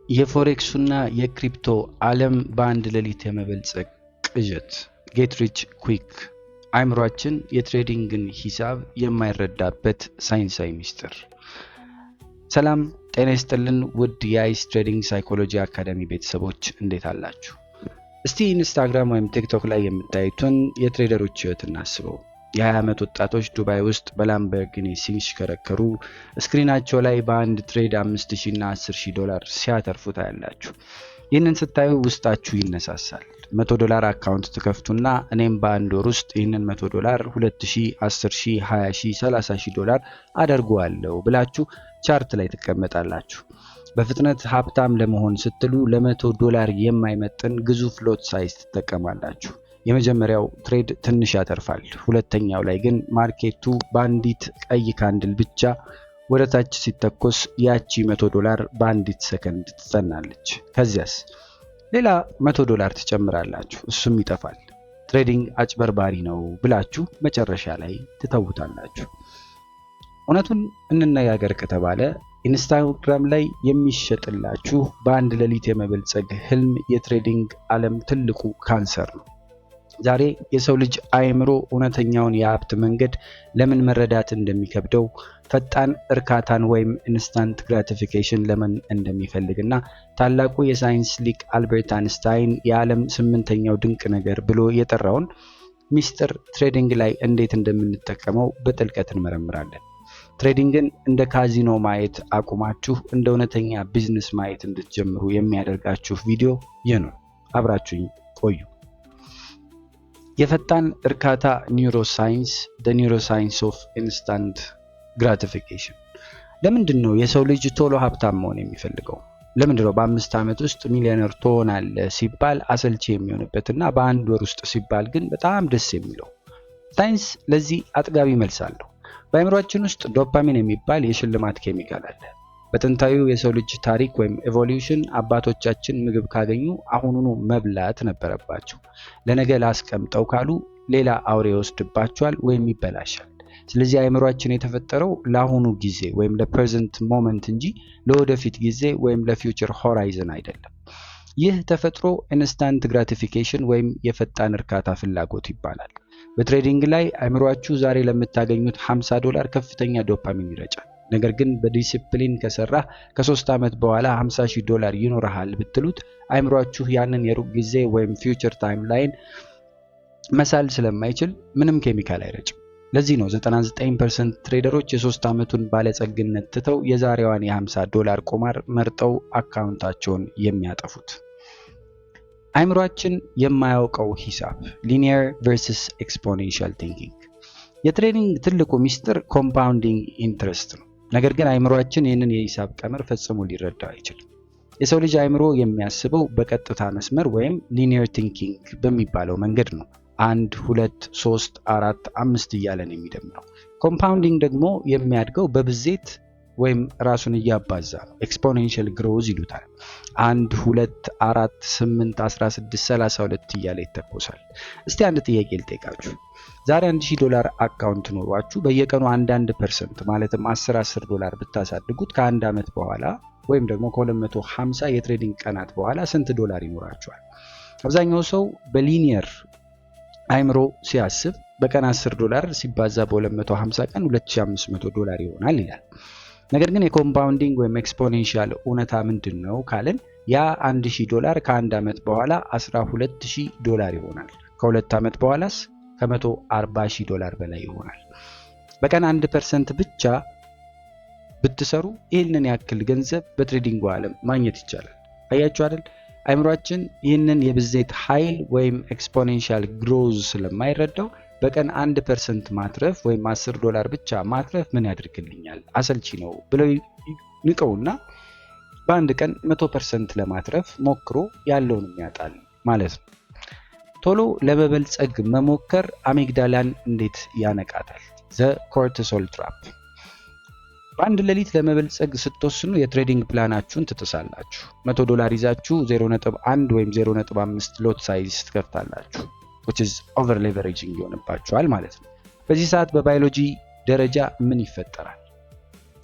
የፎሬክሱና የክሪፕቶ ዓለም በአንድ ሌሊት የመበልጸግ ቅዠት። ጌት ሪች ኩዊክ። አእምሯችን የትሬዲንግን ሂሳብ የማይረዳበት ሳይንሳዊ ሚስጥር። ሰላም ጤና ይስጥልን ውድ የአይስ ትሬዲንግ ሳይኮሎጂ አካዳሚ ቤተሰቦች እንዴት አላችሁ? እስቲ ኢንስታግራም ወይም ቲክቶክ ላይ የምታዩትን የትሬደሮች ህይወት እናስበው። የ20 ዓመት ወጣቶች ዱባይ ውስጥ በላምበርጊኒ ሲሽከረከሩ ስክሪናቸው ላይ በአንድ ትሬድ 5000 እና 10000 ዶላር ሲያተርፉ ታያላችሁ። ይህንን ስታዩ ውስጣችሁ ይነሳሳል። $100 አካውንት ትከፍቱና እኔም በአንድ ወር ውስጥ ይህንን $100 2000፣ 10000፣ 20000፣ 30000 ዶላር አደርገዋለሁ ብላችሁ ቻርት ላይ ትቀመጣላችሁ። በፍጥነት ሀብታም ለመሆን ስትሉ $100 የማይመጥን ግዙፍ ሎት ሳይዝ ትጠቀማላችሁ። የመጀመሪያው ትሬድ ትንሽ ያተርፋል። ሁለተኛው ላይ ግን ማርኬቱ በአንዲት ቀይ ካንድል ብቻ ወደ ታች ሲተኮስ ያቺ $100 በአንዲት ሰከንድ ትጸናለች። ከዚያስ ሌላ $100 ትጨምራላችሁ፣ እሱም ይጠፋል። ትሬዲንግ አጭበርባሪ ነው ብላችሁ መጨረሻ ላይ ትተውታላችሁ። እውነቱን እንነጋገር ከተባለ ኢንስታግራም ላይ የሚሸጥላችሁ በአንድ ሌሊት የመበልጸግ ህልም የትሬዲንግ ዓለም ትልቁ ካንሰር ነው። ዛሬ የሰው ልጅ አእምሮ እውነተኛውን የሀብት መንገድ ለምን መረዳት እንደሚከብደው፣ ፈጣን እርካታን ወይም ኢንስታንት ግራቲፊኬሽን ለምን እንደሚፈልግና ታላቁ የሳይንስ ሊቅ አልበርት አንስታይን የዓለም 8ኛው ድንቅ ነገር ብሎ የጠራውን ሚስጥር ትሬዲንግ ላይ እንዴት እንደምንጠቀመው በጥልቀት እንመረምራለን። ትሬዲንግን እንደ ካዚኖ ማየት አቁማችሁ እንደ እውነተኛ ቢዝነስ ማየት እንድትጀምሩ የሚያደርጋችሁ ቪዲዮ ይህ ነው። አብራችሁኝ ቆዩ። የፈጣን እርካታ ኒውሮሳይንስ the neuroscience of instant gratification። ለምንድን ነው የሰው ልጅ ቶሎ ሀብታም መሆን የሚፈልገው? ለምንድን ነው በ5 ዓመት ውስጥ ሚሊዮነር ትሆናለህ ሲባል አሰልቺ የሚሆንበትና በአንድ ወር ውስጥ ሲባል ግን በጣም ደስ የሚለው? ሳይንስ ለዚህ አጥጋቢ መልስ አለው። በአእምሯችን ውስጥ ዶፓሚን የሚባል የሽልማት ኬሚካል አለ። በጥንታዊው የሰው ልጅ ታሪክ ወይም ኤቮሉሽን አባቶቻችን ምግብ ካገኙ አሁኑኑ መብላት ነበረባቸው። ለነገ ላስቀምጠው ካሉ ሌላ አውሬ ይወስድባቸዋል ወይም ይበላሻል። ስለዚህ አእምሯችን የተፈጠረው ለአሁኑ ጊዜ ወይም ለፕሬዘንት ሞመንት እንጂ ለወደፊት ጊዜ ወይም ለፊውቸር ሆራይዘን አይደለም። ይህ ተፈጥሮ ኢንስታንት ግራቲፊኬሽን ወይም የፈጣን እርካታ ፍላጎት ይባላል። በትሬዲንግ ላይ አእምሯችሁ ዛሬ ለምታገኙት $50 ከፍተኛ ዶፓሚን ይረጫል። ነገር ግን በዲሲፕሊን ከሰራ ከ3 ዓመት በኋላ $50,000 ይኖርሃል ብትሉት አእምሯችሁ ያንን የሩቅ ጊዜ ወይም ፊውቸር ታይም ላይን መሳል ስለማይችል ምንም ኬሚካል አይረጭም። ለዚህ ነው 99% ትሬደሮች የ3 ዓመቱን ባለጸግነት ትተው የዛሬዋን $50 ቁማር መርጠው አካውንታቸውን የሚያጠፉት። አእምሯችን የማያውቀው ሂሳብ ሊኒየር ቨርሰስ ኤክስፖኔንሻል ቲንኪንግ። የትሬዲንግ ትልቁ ሚስጥር ኮምፓውንዲንግ ኢንትረስት ነው። ነገር ግን አእምሯችን ይህንን የሂሳብ ቀመር ፈጽሞ ሊረዳው አይችልም። የሰው ልጅ አእምሮ የሚያስበው በቀጥታ መስመር ወይም ሊኒየር ቲንኪንግ በሚባለው መንገድ ነው። 1 2 3 4 5 እያለን የሚደምረው። ኮምፓውንዲንግ ደግሞ የሚያድገው በብዜት ወይም ራሱን እያባዛ ነው። ኤክስፖኔንሻል ግሮዝ ይሉታል። 1 2 4 8 16 32 እያለ ይተኮሳል። እስቲ አንድ ጥያቄ ልጠይቃችሁ። ዛሬ $1000 አካውንት ኖሯችሁ በየቀኑ 1% ማለትም $10 ብታሳድጉት ከአንድ ዓመት በኋላ ወይም ደግሞ ከ250 የትሬዲንግ ቀናት በኋላ ስንት ዶላር ይኖራችኋል? አብዛኛው ሰው በሊኒየር አእምሮ ሲያስብ በቀን $10 ሲባዛ በ250 ቀን $2500 ይሆናል ይላል። ነገር ግን የኮምፓውንዲንግ ወይም ኤክስፖኔንሻል እውነታ ምንድን ነው ካልን ያ $1000 ከአንድ ዓመት በኋላ $12000 ይሆናል። ከ2 ዓመት በኋላስ $140,000 በላይ ይሆናል። በቀን 1% ብቻ ብትሰሩ ይህንን ያክል ገንዘብ በትሬዲንግ ዓለም ማግኘት ይቻላል። አያችሁ አይደል? አእምሯችን ይህንን የብዜት ኃይል ወይም ኤክስፖኔንሻል ግሮዝ ስለማይረዳው በቀን 1% ማትረፍ ወይም $10 ብቻ ማትረፍ ምን ያደርግልኛል አሰልቺ ነው ብለው ንቀውና በአንድ ቀን 100% ለማትረፍ ሞክሮ ያለውን ያጣል ማለት ነው። ቶሎ ለመበልጸግ መሞከር አሚግዳላን እንዴት ያነቃታል? ዘ ኮርቲሶል ትራፕ። በአንድ ሌሊት ለመበልጸግ ስትወስኑ የትሬዲንግ ፕላናችሁን ትጥሳላችሁ። $100 ይዛችሁ 0.1 ወይም 0.5 ሎት ሳይዝ ትከፍታላችሁ። which is over leveraging ይሆንባችኋል ማለት ነው። በዚህ ሰዓት በባዮሎጂ ደረጃ ምን ይፈጠራል?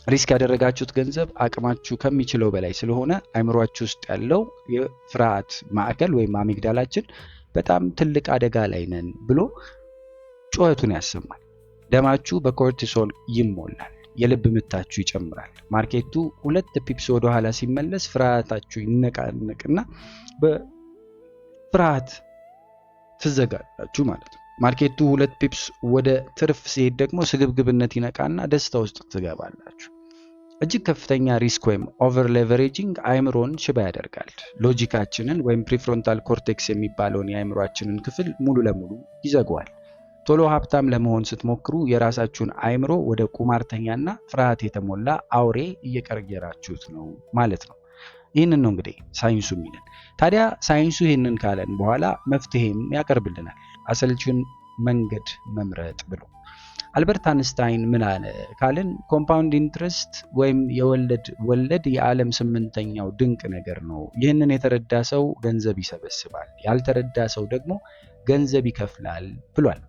ሪስክ ያደረጋችሁት ገንዘብ አቅማችሁ ከሚችለው በላይ ስለሆነ አይምሯችሁ ውስጥ ያለው የፍርሃት ማዕከል ወይም አሚግዳላችን በጣም ትልቅ አደጋ ላይ ነን ብሎ ጩኸቱን ያሰማል። ደማችሁ በኮርቲሶል ይሞላል፣ የልብ ምታችሁ ይጨምራል። ማርኬቱ 2 ፒፕስ ወደ ኋላ ሲመለስ ፍርሃታችሁ ይነቃነቅና በፍርሃት ትዘጋላችሁ ማለት ነው። ማርኬቱ 2 ፒፕስ ወደ ትርፍ ሲሄድ ደግሞ ስግብግብነት ይነቃና ደስታ ውስጥ ትገባላችሁ። እጅግ ከፍተኛ ሪስክ ወይም ኦቨር ሌቨሬጂንግ አይምሮን ሽባ ያደርጋል። ሎጂካችንን ወይም ፕሪፍሮንታል ኮርቴክስ የሚባለውን የአይምሮአችንን ክፍል ሙሉ ለሙሉ ይዘጋዋል። ቶሎ ሀብታም ለመሆን ስትሞክሩ የራሳችሁን አይምሮ ወደ ቁማርተኛና ፍርሃት የተሞላ አውሬ እየቀየራችሁት ነው ማለት ነው። ይህንን ነው እንግዲህ ሳይንሱ የሚለን። ታዲያ ሳይንሱ ይህንን ካለን በኋላ መፍትሄም ያቀርብልናል፣ አሰልቺውን መንገድ መምረጥ ብሎ። አልበርት አንስታይን ምን አለ ካልን ኮምፓውንድ ኢንትረስት ወይም ወለድ የዓለም 8ኛው ድንቅ ነገር ነው። ይህንን የተረዳ ሰው ገንዘብ ይሰበስባል፣ ያልተረዳ ሰው ደግሞ ገንዘብ ይከፍላል ብሏል።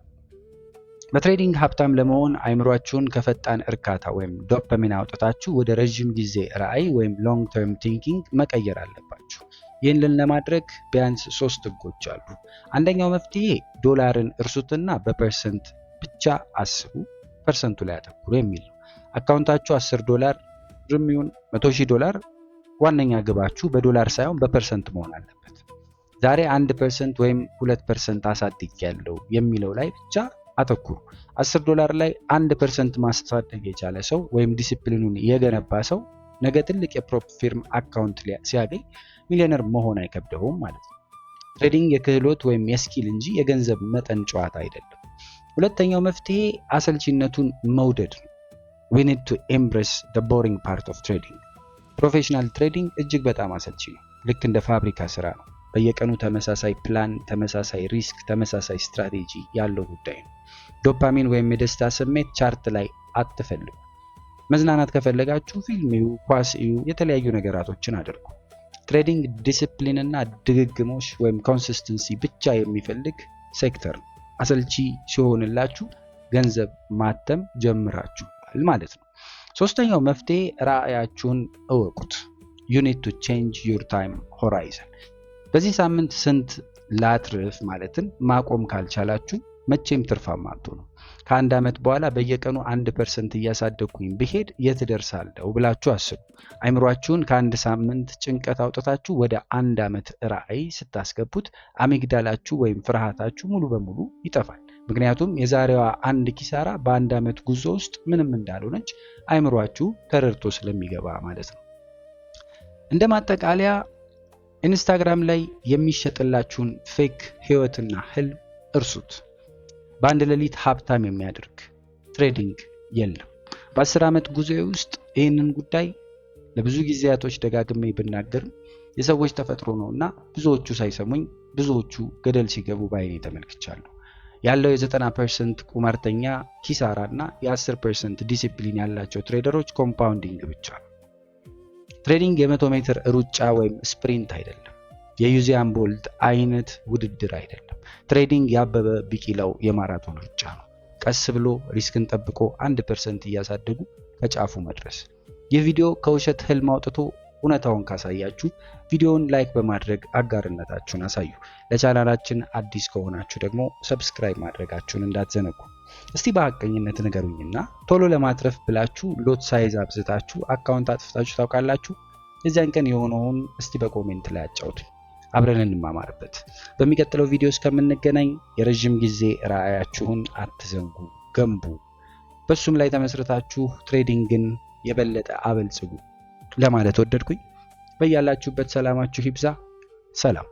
በትሬዲንግ ሀብታም ለመሆን አይምሯችሁን ከፈጣን እርካታ ወይም ዶፓሚን አውጥታችሁ ወደ ረዥም ጊዜ ራዕይ ወይም ሎንግ ተርም ቲንኪንግ መቀየር አለባችሁ። ይህንን ለማድረግ ቢያንስ 3 ህጎች አሉ። አንደኛው መፍትሄ ዶላርን እርሱትና በፐርሰንት ብቻ አስቡ፣ ፐርሰንቱ ላይ አተኩሩ የሚል ነው። አካውንታችሁ $10 ይሁን $100,000 ዋነኛ ግባችሁ በዶላር ሳይሆን በፐርሰንት መሆን አለበት። ዛሬ 1% ወይም 2% አሳድጌያለሁ የሚለው ላይ ብቻ አተኩሩ። $10 ላይ 1% ማሳደግ የቻለ ሰው ወይም ዲሲፕሊኑን የገነባ ሰው ነገ ትልቅ የፕሮፕ ፊርም አካውንት ሲያገኝ ሚሊዮነር መሆን አይከብደውም ማለት ነው። ትሬዲንግ የክህሎት ወይም የስኪል እንጂ የገንዘብ መጠን ጨዋታ አይደለም። ሁለተኛው መፍትሄ አሰልቺነቱን መውደድ ነው። we need to embrace the boring part of trading። ፕሮፌሽናል ትሬዲንግ እጅግ በጣም አሰልቺ ነው። ልክ እንደ ፋብሪካ ስራ ነው። በየቀኑ ተመሳሳይ ፕላን፣ ተመሳሳይ ሪስክ፣ ተመሳሳይ ስትራቴጂ ያለው ጉዳይ ነው። ዶፓሚን ወይም የደስታ ስሜት ቻርት ላይ አትፈልጉ። መዝናናት ከፈለጋችሁ ፊልም እዩ፣ ኳስ እዩ፣ የተለያዩ ነገራቶችን አድርጉ። ትሬዲንግ ዲሲፕሊን እና ድግግሞሽ ወይም ኮንሲስተንሲ ብቻ የሚፈልግ ሴክተር ነው። አሰልቺ ሲሆንላችሁ ገንዘብ ማተም ጀምራችኋል ማለት ነው። ሶስተኛው መፍትሄ ራዕያችሁን እወቁት። you need to change your time horizon። በዚህ ሳምንት ስንት ላትርፍ ማለትን ማቆም ካልቻላችሁ መቼም ትርፋማ አትሆኑ። ከ1 ዓመት በኋላ በየቀኑ 1% እያሳደግኩኝ ብሄድ የት ደርሳለሁ ብላችሁ አስቡ። አይምሯችሁን ከ1 ሳምንት ጭንቀት አውጥታችሁ ወደ 1 ዓመት ራዕይ ስታስገቡት አሚግዳላችሁ ወይም ፍርሃታችሁ ሙሉ በሙሉ ይጠፋል። ምክንያቱም የዛሬዋ 1 ኪሳራ በ1 ዓመት ጉዞ ውስጥ ምንም እንዳልሆነች አይምሯችሁ ተረድቶ ስለሚገባ ማለት ነው። እንደ ማጠቃለያ ኢንስታግራም ላይ የሚሸጥላችሁን ፌክ ህይወትና ህልም እርሱት። በአንድ ሌሊት ሀብታም የሚያደርግ ትሬዲንግ የለም። በ10 ዓመት ጉዞዬ ውስጥ ይህንን ጉዳይ ለብዙ ጊዜያቶች ደጋግሜ ብናገርም የሰዎች ተፈጥሮ ነውና ብዙዎቹ ሳይሰሙኝ ብዙዎቹ ገደል ሲገቡ ባይኔ ተመልክቻለሁ። ያለው የ90% ቁማርተኛ ኪሳራና የ10% ዲሲፕሊን ያላቸው ትሬደሮች ኮምፓውንዲንግ ብቻ ነው። ትሬዲንግ የ100 ሜትር ሩጫ ወይም ስፕሪንት አይደለም። የዩዚያን ቦልት አይነት ውድድር አይደለም። ትሬዲንግ ያበበ ቢቂላው የማራቶን ሩጫ ነው። ቀስ ብሎ ሪስክን ጠብቆ 1% እያሳደጉ ከጫፉ መድረስ። ይህ ቪዲዮ ከውሸት ህልም አውጥቶ እውነታውን ካሳያችሁ ቪዲዮውን ላይክ በማድረግ አጋርነታችሁን አሳዩ። ለቻናላችን አዲስ ከሆናችሁ ደግሞ ሰብስክራይብ ማድረጋችሁን እንዳትዘነጉ። እስቲ በሐቀኝነት ንገሩኝና ቶሎ ለማትረፍ ብላችሁ ሎት ሳይዝ አብዝታችሁ አካውንት አጥፍታችሁ ታውቃላችሁ? የዚያን ቀን የሆነውን እስቲ በኮሜንት ላይ አጫውቱኝ፣ አብረን እንማማርበት። በሚቀጥለው ቪዲዮ እስከምንገናኝ የረጅም ጊዜ ራዕያችሁን አትዘንጉ፣ ገንቡ። በሱም ላይ ተመስርታችሁ ትሬዲንግን የበለጠ አበልጽጉ ለማለት ወደድኩኝ። በያላችሁበት ሰላማችሁ ይብዛ። ሰላም።